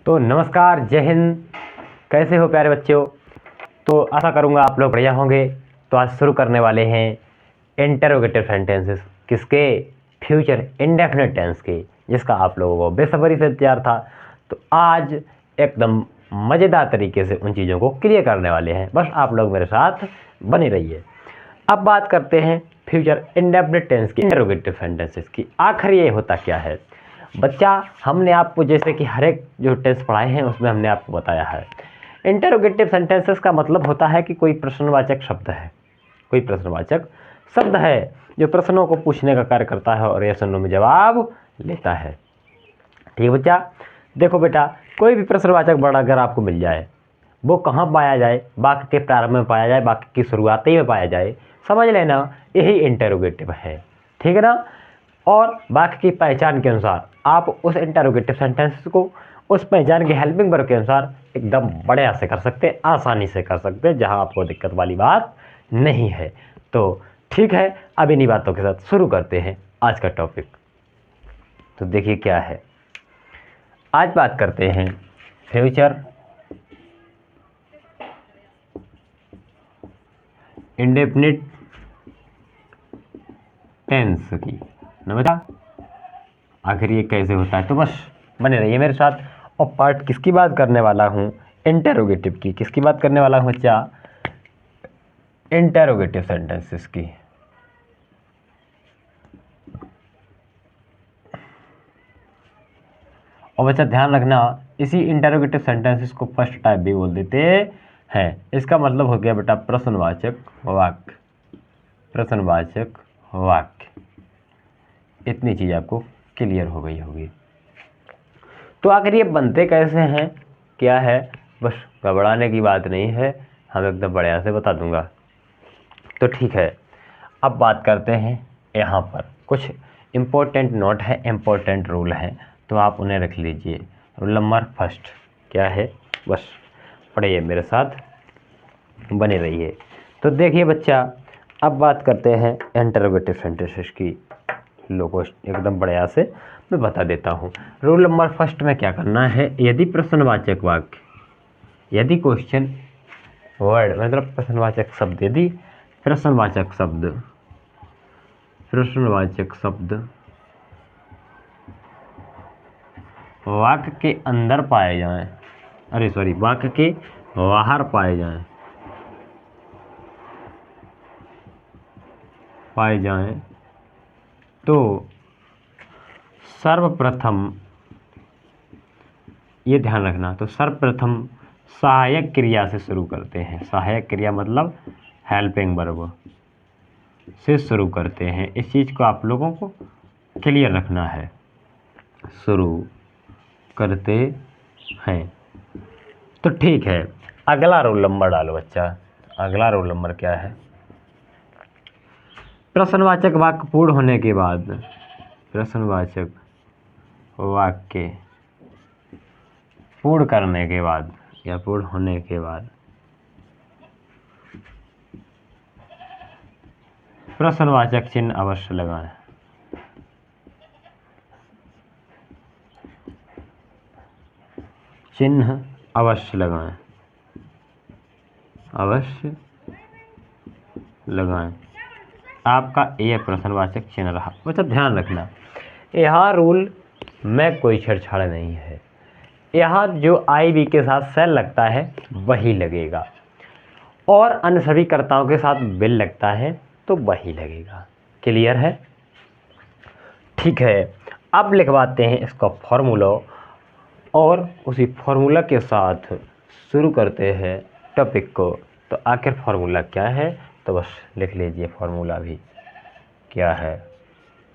तो नमस्कार, जय हिंद। कैसे हो प्यारे बच्चों? तो आशा करूँगा आप लोग बढ़िया होंगे। तो आज शुरू करने वाले हैं इंटरोगेटिव सेंटेंसेस, किसके? फ्यूचर इंडेफिनिट टेंस के, जिसका आप लोगों को बेसब्री से इंतजार था। तो आज एकदम मज़ेदार तरीके से उन चीज़ों को क्लियर करने वाले हैं। बस आप लोग मेरे साथ बने रहिए। अब बात करते हैं फ्यूचर इंडेफिनिट टेंस की, इंटरोगेटिव सेंटेंसेस की। आखिर ये होता क्या है बच्चा? हमने आपको जैसे कि हर एक जो टेंस पढ़ाए हैं उसमें हमने आपको बताया है, इंटरोगेटिव सेंटेंसेस का मतलब होता है कि कोई प्रश्नवाचक शब्द है, कोई प्रश्नवाचक शब्द है जो प्रश्नों को पूछने का कार्य करता है और यस नो में जवाब लेता है। ठीक है बच्चा? देखो बेटा, कोई भी प्रश्नवाचक वर्ड अगर आपको मिल जाए, वो कहाँ पाया जाए? वाक्य के प्रारंभ में पाया जाए, वाक्य की शुरुआती में पाया जाए, समझ लेना यही इंटरोगेटिव है। ठीक है ना? और वाक्य की पहचान के अनुसार आप उस इंटरोगेटिव सेंटेंस को उस पहचान के हेल्पिंग वर्ब के अनुसार एकदम बढ़िया से कर सकते हैं, आसानी से कर सकते हैं, जहां आपको दिक्कत वाली बात नहीं है। तो ठीक है, अब इन्हीं बातों के साथ शुरू करते हैं आज का टॉपिक। तो देखिए क्या है, आज बात करते हैं फ्यूचर इंडेफिनिट टेंस की। नमस्कार, आखिर ये कैसे होता है? तो बस बने रहिए मेरे साथ। और पार्ट किसकी बात करने वाला हूँ? इंटरोगेटिव की। किसकी बात करने वाला हूँ बच्चा? इंटरोगेटिव सेंटेंसेस की। और बच्चा ध्यान रखना, इसी इंटरोगेटिव सेंटेंसेस को फर्स्ट टाइप भी बोल देते हैं। इसका मतलब हो गया बेटा प्रश्नवाचक वाक्य। प्रश्नवाचक वाक्य, इतनी चीज आपको क्लियर हो गई होगी। तो आखिर ये बनते कैसे हैं, क्या है? बस घबराने की बात नहीं है, हम एकदम बढ़िया से बता दूंगा। तो ठीक है, अब बात करते हैं। यहाँ पर कुछ इम्पोर्टेंट नोट है, इम्पोर्टेंट रूल है, तो आप उन्हें रख लीजिए। रूल नंबर फर्स्ट क्या है? बस पढ़िए मेरे साथ, बने रहिए। तो देखिए बच्चा, अब बात करते हैं इंटरोगेटिव सेंटेंसेस की। लोगों एकदम बढ़िया से मैं बता देता हूँ। रूल नंबर फर्स्ट में क्या करना है? यदि प्रश्नवाचक वाक्य, यदि क्वेश्चन वर्ड मतलब प्रश्नवाचक शब्द, यदि प्रश्नवाचक शब्द, प्रश्नवाचक शब्द वाक्य के अंदर पाए जाएं, वाक्य के बाहर पाए जाएं, तो सर्वप्रथम ये ध्यान रखना, तो सर्वप्रथम सहायक क्रिया से शुरू करते हैं। सहायक क्रिया मतलब हेल्पिंग वर्ब से शुरू करते हैं। इस चीज़ को आप लोगों को क्लियर रखना है। शुरू करते हैं। तो ठीक है, अगला रोल नंबर डालो बच्चा। अगला रोल नंबर क्या है? प्रश्नवाचक वाक्य पूर्ण होने के बाद, प्रश्नवाचक वाक्य पूर्ण करने के बाद या पूर्ण होने के बाद प्रश्नवाचक चिन्ह अवश्य लगाएं। चिन्ह अवश्य लगाएं, अवश्य लगाएं। आपका ये प्रश्नवाचक चिन्ह रहा। मतलब ध्यान रखना, यहाँ रूल में कोई छेड़छाड़ नहीं है। यहाँ जो आई बी के साथ सेल लगता है वही लगेगा, और अन्य सभी कर्ताओं के साथ बिल लगता है तो वही लगेगा। क्लियर है? ठीक है, अब लिखवाते हैं इसका फॉर्मूला, और उसी फॉर्मूला के साथ शुरू करते हैं टॉपिक को। तो आखिर फॉर्मूला क्या है? तो बस लिख लीजिए फॉर्मूला भी क्या है।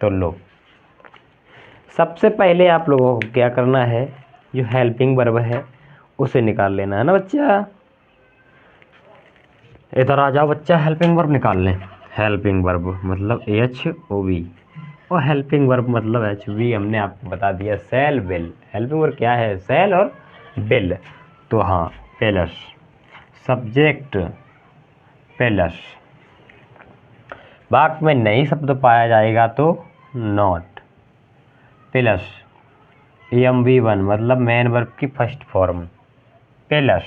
तो लो, सबसे पहले आप लोगों को क्या करना है, जो हेल्पिंग वर्ब है उसे निकाल लेना है ना बच्चा। इधर आ जाओ बच्चा, हेल्पिंग वर्ब निकाल लें। हेल्पिंग वर्ब मतलब HOV, और हेल्पिंग वर्ब मतलब HV हमने आपको बता दिया, सेल विल। हेल्पिंग वर्ब क्या है? सेल और विल। तो हाँ, प्लस सब्जेक्ट प्लस वाक्य में नई शब्द पाया जाएगा तो नॉट, प्लस EMV1 मतलब मेन वर्ब की फर्स्ट फॉर्म प्लस,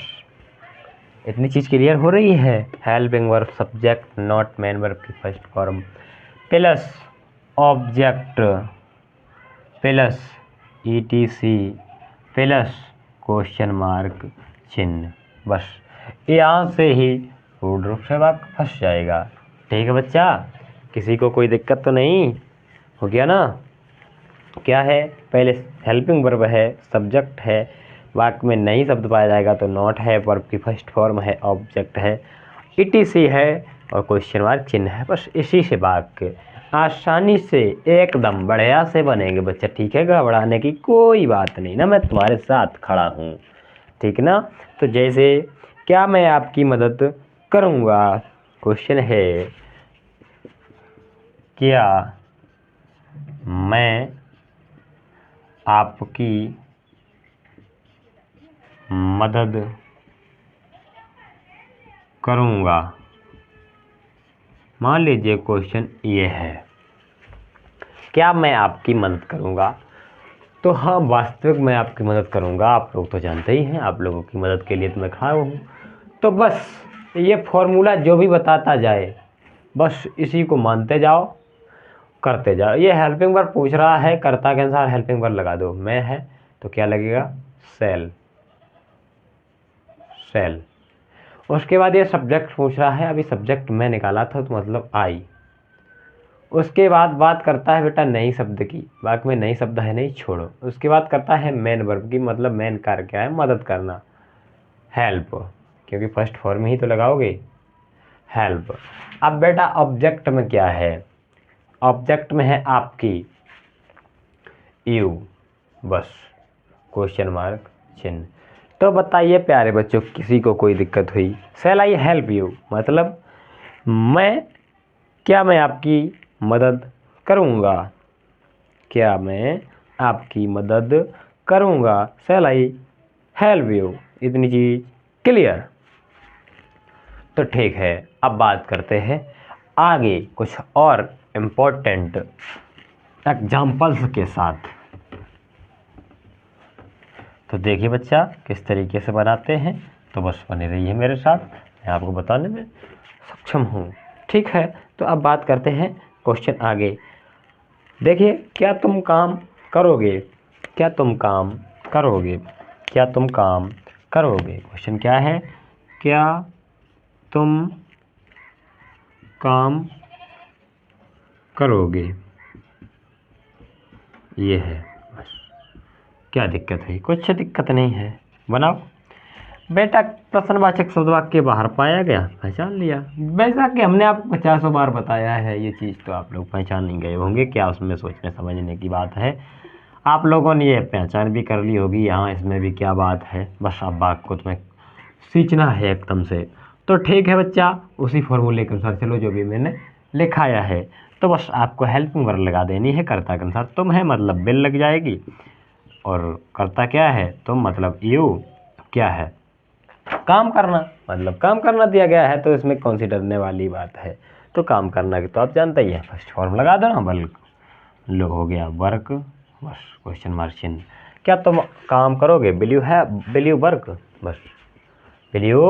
इतनी चीज़ क्लियर हो रही है। Helping verb subject not main verb की first form plus object plus ETC plus question mark चिन्ह। बस यहाँ से ही पूर्ण रूप से वाक्य फंस जाएगा। ठीक है बच्चा, किसी को कोई दिक्कत तो नहीं हो गया ना। क्या है, पहले हेल्पिंग वर्ब है, सब्जेक्ट है, वाक्य में नई शब्द पाया जाएगा तो नॉट है, वर्ब की फर्स्ट फॉर्म है, ऑब्जेक्ट है, ETC है और क्वेश्चन मार्क चिन्ह है। बस इसी से वाक्य आसानी से एकदम बढ़िया से बनेंगे बच्चा। ठीक है, घबराने की कोई बात नहीं ना, मैं तुम्हारे साथ खड़ा हूँ। ठीक ना। तो जैसे क्या मैं आपकी मदद करूँगा, क्वेश्चन है क्या मैं आपकी मदद करूँगा। मान लीजिए क्वेश्चन ये है, क्या मैं आपकी मदद करूँगा। तो हाँ, वास्तविक मैं आपकी मदद करूँगा, आप लोग तो जानते ही हैं, आप लोगों की मदद के लिए तो मैं खड़ा हूँ। तो बस ये फॉर्मूला जो भी बताता जाए बस इसी को मानते जाओ, करते जाओ। ये हेल्पिंग वर्ब पूछ रहा है, कर्ता के अनुसार हेल्पिंग वर्ब लगा दो। मैं है तो क्या लगेगा, सेल, सेल। उसके बाद ये सब्जेक्ट पूछ रहा है, अभी सब्जेक्ट मैं निकाला था तो मतलब आई। उसके बाद बात करता है बेटा नई शब्द की, वाक्य में नई शब्द है नहीं, छोड़ो। उसके बाद करता है मेन वर्ब की, मतलब मेन कार्य क्या है, मदद करना, हेल्प, क्योंकि फर्स्ट फॉर्म ही तो लगाओगे, हेल्प। अब बेटा ऑब्जेक्ट में क्या है, ऑब्जेक्ट में है आपकी, यू, बस क्वेश्चन मार्क चिन्ह। तो बताइए प्यारे बच्चों, किसी को कोई दिक्कत हुई। शैल आई हेल्प यू मतलब क्या मैं आपकी मदद करूँगा, क्या मैं आपकी मदद करूँगा, शैल आई हेल्प यू। इतनी चीज क्लियर। तो ठीक है, अब बात करते हैं आगे कुछ और इम्पोर्टेंट एग्जाम्पल्स के साथ। तो देखिए बच्चा किस तरीके से बनाते हैं, तो बस बने रहिए मेरे साथ, मैं आपको बताने में सक्षम हूँ। ठीक है, तो अब बात करते हैं क्वेश्चन आगे। देखिए, क्या तुम काम करोगे, क्या तुम काम करोगे, क्या तुम काम करोगे। क्वेश्चन क्या है, क्या तुम काम करोगे, ये है। बस क्या दिक्कत है, कुछ दिक्कत नहीं है, बनाओ बेटा। प्रश्नवाचक शब्द वाक्य के बाहर पाया गया, पहचान लिया। वैसा कि हमने आपको 50 बार बताया है ये चीज़, तो आप लोग पहचान नहीं गए होंगे, क्या उसमें सोचने समझने की बात है। आप लोगों ने ये पहचान भी कर ली होगी, यहाँ इसमें भी क्या बात है, बस अब बात को तुम्हें सींचना है एकदम से। तो ठीक है बच्चा, उसी फॉर्मूले के अनुसार चलो जो भी मैंने लिखाया है। तो बस आपको हेल्पिंग वर्ब लगा देनी है, कर्ता के अनुसार तुम है मतलब बिल लग जाएगी, और कर्ता क्या है, तुम मतलब यू, क्या है काम करना, मतलब काम करना दिया गया है, तो इसमें कौन सी डरने वाली बात है। तो काम करना की तो आप जानते ही हैं, फर्स्ट फॉर्म लगा दो ना, बल्कि लो हो गया वर्क, बस क्वेश्चन मार्क चिन्ह। क्या तुम काम करोगे, विल यू है, विल यू वर्क, बस विल यू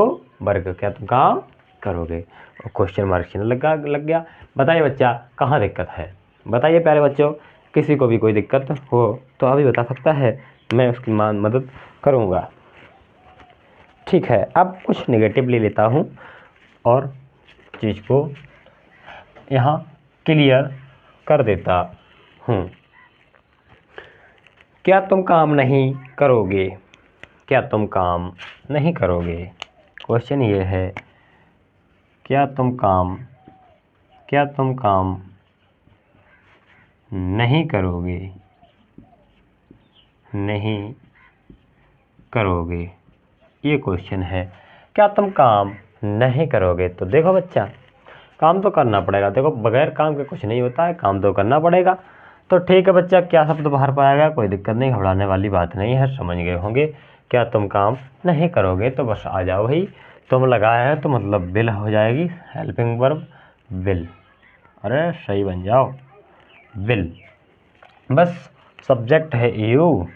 वर्क, क्या तुम काम करोगे, और क्वेश्चन मार्क चिन्ह लग गया। बताइए बच्चा कहाँ दिक्कत है, बताइए प्यारे बच्चों, किसी को भी कोई दिक्कत हो तो अभी बता सकता है, मैं उसकी मदद करूँगा। ठीक है, अब कुछ नेगेटिव ले लेता हूँ और चीज़ को यहाँ क्लियर कर देता हूँ। क्या तुम काम नहीं करोगे, क्या तुम काम नहीं करोगे। क्वेश्चन ये है, क्या तुम काम नहीं करोगे, नहीं करोगे, ये क्वेश्चन है। क्या तुम काम नहीं करोगे, तो देखो बच्चा काम तो करना पड़ेगा, देखो बगैर काम के कुछ नहीं होता है, काम तो करना पड़ेगा। तो ठीक है बच्चा, क्या शब्द बाहर पाएगा, कोई दिक्कत नहीं, घबराने वाली बात नहीं है, समझ गए होंगे। क्या तुम काम नहीं करोगे, तो बस आ जाओ भाई, तुम लगाया है तो मतलब विल हो जाएगी, हेल्पिंग वर्ब विल, अरे सही बन जाओ, विल। बस सब्जेक्ट है यू,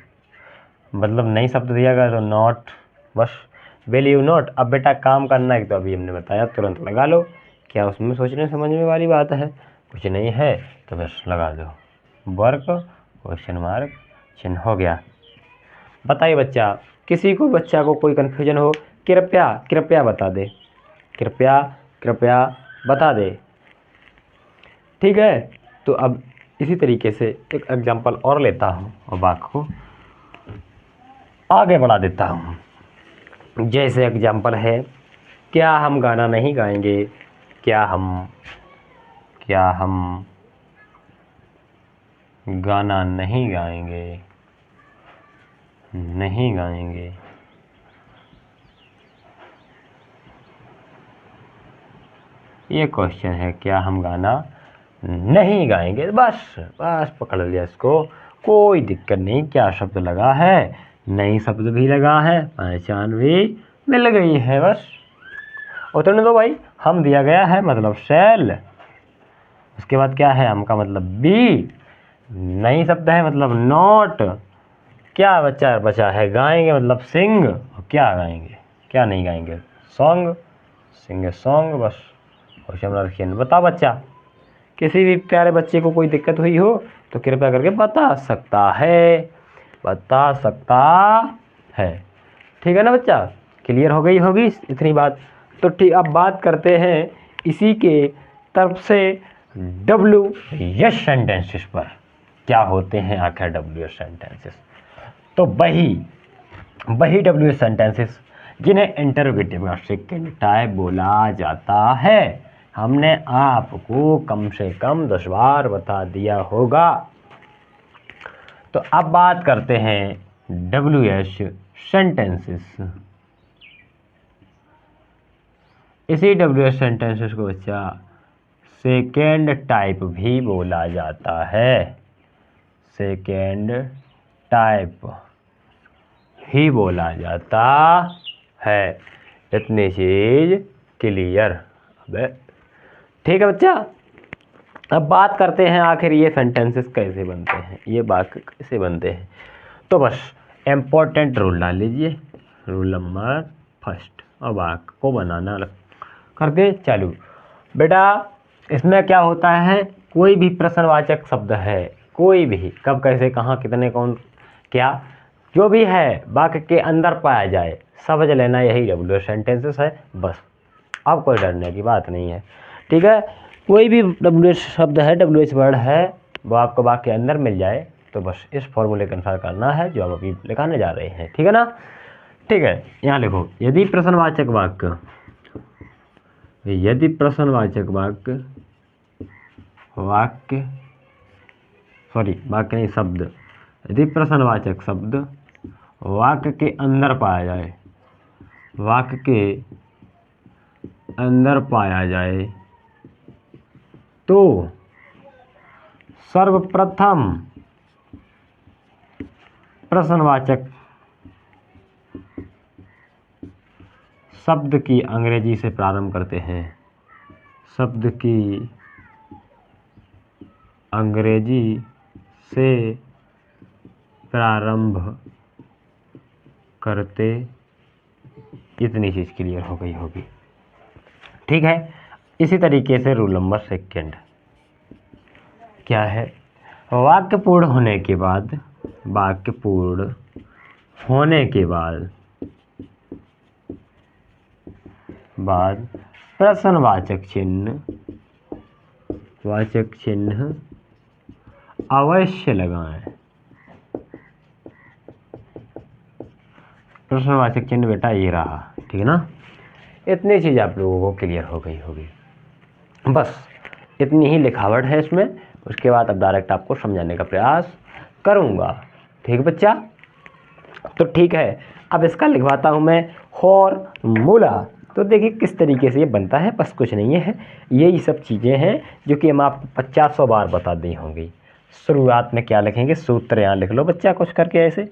मतलब नई शब्द दिया गया तो नॉट, बस वैल्यू नॉट। अब बेटा काम करना है तो अभी हमने बताया तुरंत लगा लो, क्या उसमें सोचने समझने वाली बात है, कुछ नहीं है तो बस लगा दो वर्क क्वेश्चन मार्क चिन्ह हो गया। बताइए बच्चा, किसी को बच्चा को कोई कन्फ्यूजन हो कृपया कृपया बता दे, कृपया कृपया बता दे। ठीक है, तो अब इसी तरीके से एक एग्जांपल और लेता हूँ और बात को आगे बढ़ा देता हूँ। जैसे एग्जांपल है, क्या हम गाना नहीं गाएंगे, क्या हम गाना नहीं गाएंगे, नहीं गाएंगे। ये क्वेश्चन है, क्या हम गाना नहीं गाएंगे। बस बस पकड़ लिया इसको, कोई दिक्कत नहीं। क्या शब्द लगा है, नई शब्द भी लगा है, पहचान भी मिल गई है, बस उतरने दो भाई। हम दिया गया है मतलब शैल, उसके बाद क्या है, हम का मतलब बी, नई शब्द है मतलब नॉट, क्या बच्चा बचा है गाएंगे मतलब सिंग, क्या गाएंगे, क्या नहीं गाएंगे, सॉन्ग, सिंग सॉन्ग। बस क्वेश्चन रखिए। बताओ बच्चा, किसी भी प्यारे बच्चे को कोई दिक्कत हुई हो तो कृपया करके बता सकता है, बता सकता है। ठीक है ना बच्चा, क्लियर हो गई होगी इतनी बात। तो ठीक, अब बात करते हैं इसी के तरफ से WH सेंटेंसेस पर। क्या होते हैं आखिर WH सेंटेंसेस? तो वही WH सेंटेंसेस जिन्हें इंटरोगेटिव का सेकंड टाइप बोला जाता है। हमने आपको कम से कम 10 बार बता दिया होगा। तो अब बात करते हैं WH सेंटेंसेस। इसी WH सेंटेंसेस को बच्चा सेकेंड टाइप भी बोला जाता है, सेकेंड टाइप ही बोला जाता है। इतनी चीज क्लियर। अबे ठीक है बच्चा, अब बात करते हैं आखिर ये सेंटेंसेस कैसे बनते हैं, ये वाक्य कैसे बनते हैं। तो बस इम्पोर्टेंट रूल डाल लीजिए, रूल नंबर फर्स्ट, और वाक्य को बनाना कर दे चालू। बेटा इसमें क्या होता है, कोई भी प्रश्नवाचक शब्द है, कोई भी, कब कैसे कहाँ कितने कौन क्या जो भी है वाक्य के अंदर पाया जाए, समझ लेना यही WH सेंटेंसेस है बस। अब कोई डरने की बात नहीं है। ठीक है, कोई भी WH शब्द है, WH वर्ड है, वो आपको वाक्य के अंदर मिल जाए तो बस इस फॉर्मूले के अनुसार करना है जो हम अभी लिखाने जा रहे हैं। ठीक है ना, ठीक है। यहाँ लिखो, यदि प्रश्नवाचक वाक्य, यदि प्रश्नवाचक वाक्य वाक्य नहीं शब्द, यदि प्रश्नवाचक शब्द वाक्य के अंदर पाया जाए, वाक्य के अंदर पाया जाए तो सर्वप्रथम प्रश्नवाचक शब्द की अंग्रेजी से प्रारंभ करते हैं, शब्द की अंग्रेजी से प्रारंभ करते, इतनी चीज़ क्लियर हो गई होगी। ठीक है, इसी तरीके से रूल नंबर सेकंड क्या है, वाक्य पूर्ण होने के बाद, वाक्य पूर्ण होने के बाद प्रश्नवाचक चिन्ह, वाचक चिन्ह अवश्य लगाएं। प्रश्नवाचक चिन्ह बेटा ये रहा, ठीक है ना। इतनी चीज़ आप लोगों को क्लियर हो गई होगी, बस इतनी ही लिखावट है इसमें। उसके बाद अब डायरेक्ट आपको समझाने का प्रयास करूँगा। ठीक बच्चा, तो ठीक है, अब इसका लिखवाता हूँ मैं फॉर्मूला। तो देखिए किस तरीके से ये बनता है, बस कुछ नहीं है, यही सब चीज़ें हैं जो कि हम आपको 50-100 बार बता दी होंगी। शुरुआत में क्या लिखेंगे, सूत्र यहाँ लिख लो बच्चा कुछ करके, ऐसे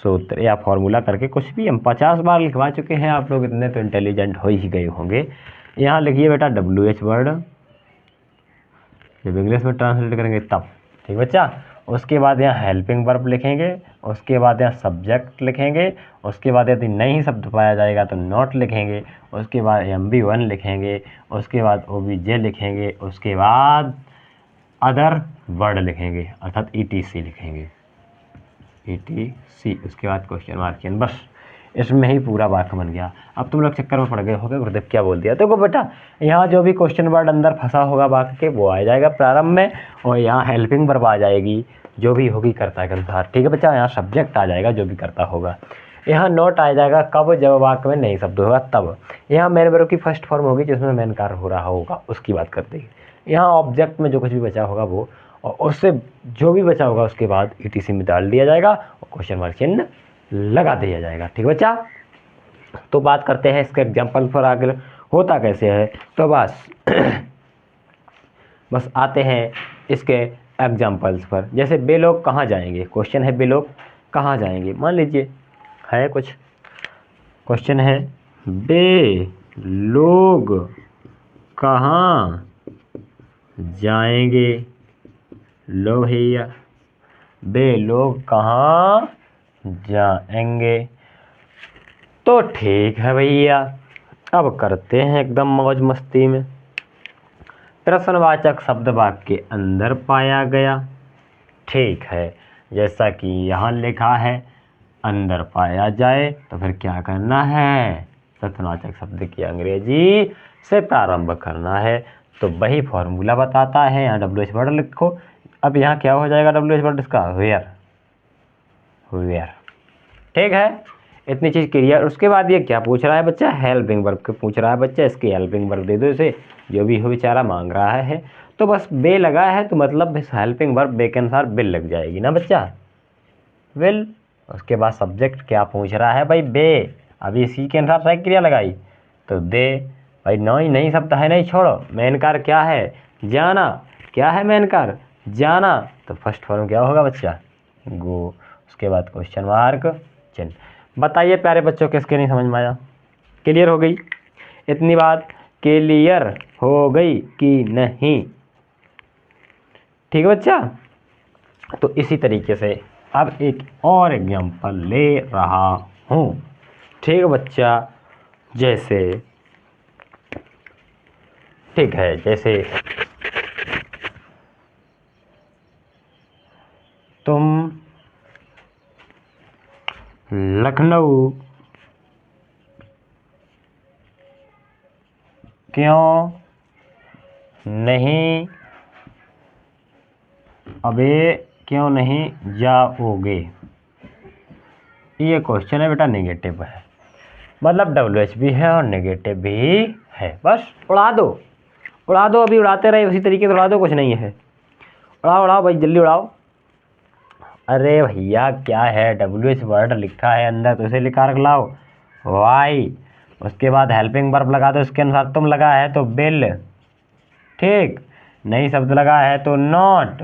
सूत्र या फॉर्मूला करके कुछ भी हम 50 बार लिखवा चुके हैं। आप लोग इतने तो इंटेलिजेंट हो ही गए होंगे। यहाँ लिखिए बेटा WH वर्ड, जब इंग्लिश में ट्रांसलेट करेंगे तब। ठीक बच्चा, उसके बाद यहाँ हेल्पिंग वर्ब लिखेंगे, उसके बाद यहाँ सब्जेक्ट लिखेंगे, उसके बाद यदि नहीं शब्द पाया जाएगा तो नॉट लिखेंगे, उसके बाद MB1 लिखेंगे, उसके बाद OBJ लिखेंगे, उसके बाद अदर वर्ड लिखेंगे अर्थात ETC लिखेंगे, ETC, उसके बाद क्वेश्चन मार्क चिन्ह। बस इसमें ही पूरा वाक्य बन गया। अब तुम लोग चक्कर में पड़ गए होगे गुरुदेव क्या बोल दिया। देखो बेटा यहाँ जो भी क्वेश्चन वर्ड अंदर फंसा होगा वाक्य के वो आ जाएगा प्रारंभ में, और यहाँ हेल्पिंग वर्ब आ जाएगी जो भी होगी कर्ता के अनुसार। ठीक है बच्चा, यहाँ सब्जेक्ट आ जाएगा जो भी कर्ता होगा। यहाँ नोट आ जाएगा कब, जब वाक्य में नहीं शब्द होगा तब। यहाँ मेन वर्ब की फर्स्ट फॉर्म होगी जिसमें मेन कार्य हो रहा होगा उसकी बात करते हैं। यहाँ ऑब्जेक्ट में जो कुछ भी बचा होगा वो, और उससे जो भी बचा होगा उसके बाद ETC में डाल दिया जाएगा और क्वेश्चन मार्क चिन्ह लगा दिया जाएगा। ठीक बच्चा, तो बात करते हैं इसके एग्जाम्पल पर आगे होता कैसे है। तो बस आते हैं इसके एग्जाम्पल्स पर। जैसे बे लोग कहाँ जाएंगे, क्वेश्चन है बे लोग कहाँ जाएंगे। मान लीजिए है कुछ क्वेश्चन है, बे लोग कहाँ जाएंगे। लो भैया, बे लोग कहाँ जाएंगे। तो ठीक है भैया, अब करते हैं एकदम मौज मस्ती में। प्रश्नवाचक शब्द वाक्य के अंदर पाया गया। ठीक है, जैसा कि यहाँ लिखा है अंदर पाया जाए, तो फिर क्या करना है, प्रश्नवाचक शब्द की अंग्रेजी से प्रारंभ करना है। तो वही फॉर्मूला बताता है, यहाँ WH वर्ड लिखो। अब यहाँ क्या हो जाएगा WH वर्ड इसका, वेयर। ठीक है, इतनी चीज़ क्लियर। उसके बाद ये क्या पूछ रहा है बच्चा, हेल्पिंग वर्ब के पूछ रहा है बच्चा। इसकी हेल्पिंग वर्ब दे दो इसे, जो भी हो बेचारा मांग रहा है। तो बस बे लगा है तो मतलब हेल्पिंग वर्ब बे के अनुसार बिल लग जाएगी ना बच्चा, विल। उसके बाद सब्जेक्ट क्या पूछ रहा है भाई, बे। अभी इसी के अनुसार सही क्रिया लगाई तो दे भाई। नहीं शब्द है, नहीं छोड़ो। मेन कार्य क्या है, जाना। क्या है मेन कार्य, जाना। तो फर्स्ट फॉर्म क्या होगा बच्चा, गो। उसके बाद क्वेश्चन मार्क चिन्ह। बताइए प्यारे बच्चों, किसके नहीं समझ में आया, क्लियर हो गई इतनी बात, क्लियर हो गई कि नहीं। ठीक है बच्चा, तो इसी तरीके से अब एक और एग्जांपल ले रहा हूँ। ठीक है बच्चा, जैसे ठीक है, जैसे तुम लखनऊ क्यों नहीं, अबे क्यों नहीं जाओगे। ये क्वेश्चन है बेटा, नेगेटिव है, मतलब WH भी है और नेगेटिव भी है। बस उड़ा दो अभी, उड़ाते रहे उसी तरीके से उड़ा दो, कुछ नहीं है। उड़ाओ भाई, जल्दी उड़ाओ। अरे भैया क्या है, WH वर्ड लिखा है अंदर तो इसे लिखा रख लाओ, वाई। उसके बाद हेल्पिंग वर्ब लगा दो, इसके अनुसार तुम लगा है तो बिल। ठीक, नहीं शब्द लगा है तो नॉट,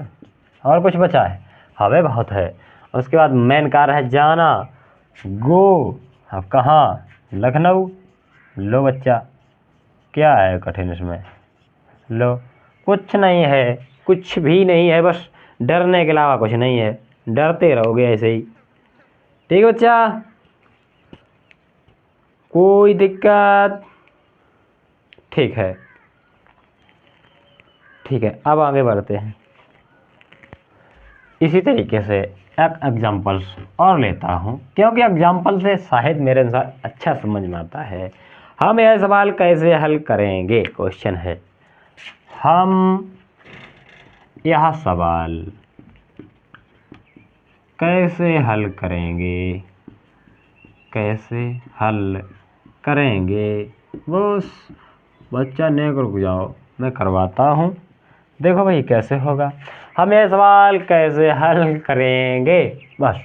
और कुछ बचा है, हवे बहुत है। उसके बाद मेन कार्य है जाना, गो। अब कहाँ, लखनऊ। लो बच्चा, क्या है कठिन इसमें, लो कुछ नहीं है, कुछ भी नहीं है, बस डरने के अलावा कुछ नहीं है, डरते रहोगे ऐसे ही। ठीक है बच्चा, कोई दिक्कत। ठीक है, अब आगे बढ़ते हैं। इसी तरीके से एक एग्जाम्पल्स और लेता हूँ, क्योंकि एग्जाम्पल से शायद मेरे अनुसार अच्छा समझ में आता है। हम यह सवाल कैसे हल करेंगे, क्वेश्चन है, हम यह सवाल कैसे हल करेंगे। बस बच्चा ने रुक जाओ, मैं करवाता हूँ। देखो भाई कैसे होगा, हम ये सवाल कैसे हल करेंगे। बस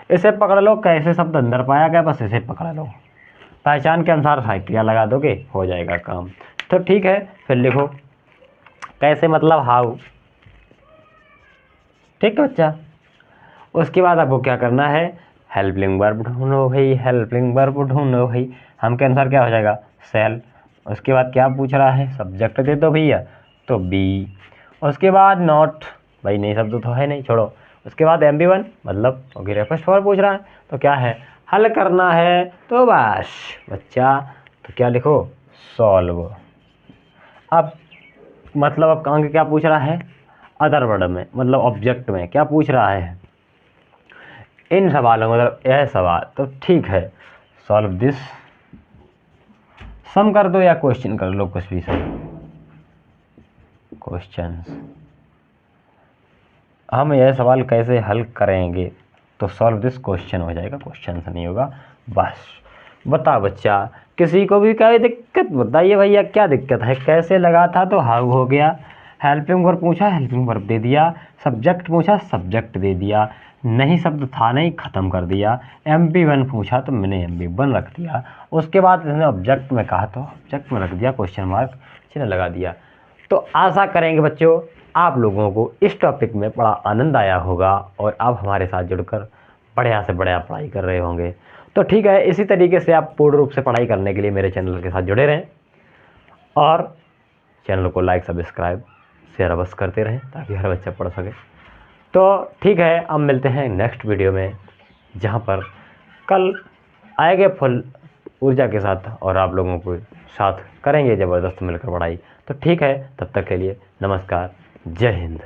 इसे पकड़ लो, कैसे शब्द अंदर पाया गया, बस इसे पकड़ लो। पहचान के अनुसार साइक्रिया लगा दोगे, हो जाएगा काम। तो ठीक है, फिर लिखो कैसे मतलब हाउ। ठीक है बच्चा, उसके बाद आपको क्या करना है, हेल्पिंग वर्ब ढूंढो भाई। हम के अनुसार क्या हो जाएगा, सेल। उसके बाद क्या पूछ रहा है, सब्जेक्ट दे दो भैया, तो बी। उसके बाद नॉट भाई नई शब्द तो है नहीं, छोड़ो। उसके बाद MB1 मतलब ओके रेफरेंस फॉर पूछ रहा है, तो क्या है, हल करना है, तो बस बच्चा तो क्या लिखो, सॉल्व। अब मतलब अब आगे क्या पूछ रहा है, अदर वर्ड में मतलब ऑब्जेक्ट में क्या पूछ रहा है, इन सवालों मतलब यह सवाल, तो ठीक है, सॉल्व दिस, सम कर दो या क्वेश्चन कर लो, कुछ भी सही, क्वेश्चंस। हम यह सवाल कैसे हल करेंगे, तो सॉल्व दिस क्वेश्चन हो जाएगा, क्वेश्चन से नहीं होगा। बस बता बच्चा, किसी को भी कोई दिक्कत बताइए भैया, क्या दिक्कत है, कैसे लगा था तो हाउ हो गया, हेल्पिंग वर्ब पूछा हेल्पिंग वर्ब दे दिया, सब्जेक्ट पूछा सब्जेक्ट दे दिया, नहीं शब्द था नहीं ख़त्म कर दिया, MB1 पूछा तो मैंने MB1 रख दिया, उसके बाद इसने ऑब्जेक्ट में कहा तो ऑब्जेक्ट में रख दिया, क्वेश्चन मार्क चिन्ह लगा दिया। तो आशा करेंगे बच्चों आप लोगों को इस टॉपिक में बड़ा आनंद आया होगा और आप हमारे साथ जुड़कर बढ़िया से बढ़िया पढ़ाई कर रहे होंगे। तो ठीक है, इसी तरीके से आप पूर्ण रूप से पढ़ाई करने के लिए मेरे चैनल के साथ जुड़े रहें और चैनल को लाइक सब्सक्राइब शेयर अवश्य करते रहें ताकि हर बच्चा पढ़ सके। तो ठीक है, अब मिलते हैं नेक्स्ट वीडियो में, जहाँ पर कल आएंगे फुल ऊर्जा के साथ और आप लोगों को साथ करेंगे ज़बरदस्त मिलकर पढ़ाई। तो ठीक है, तब तक के लिए नमस्कार, जय हिंद।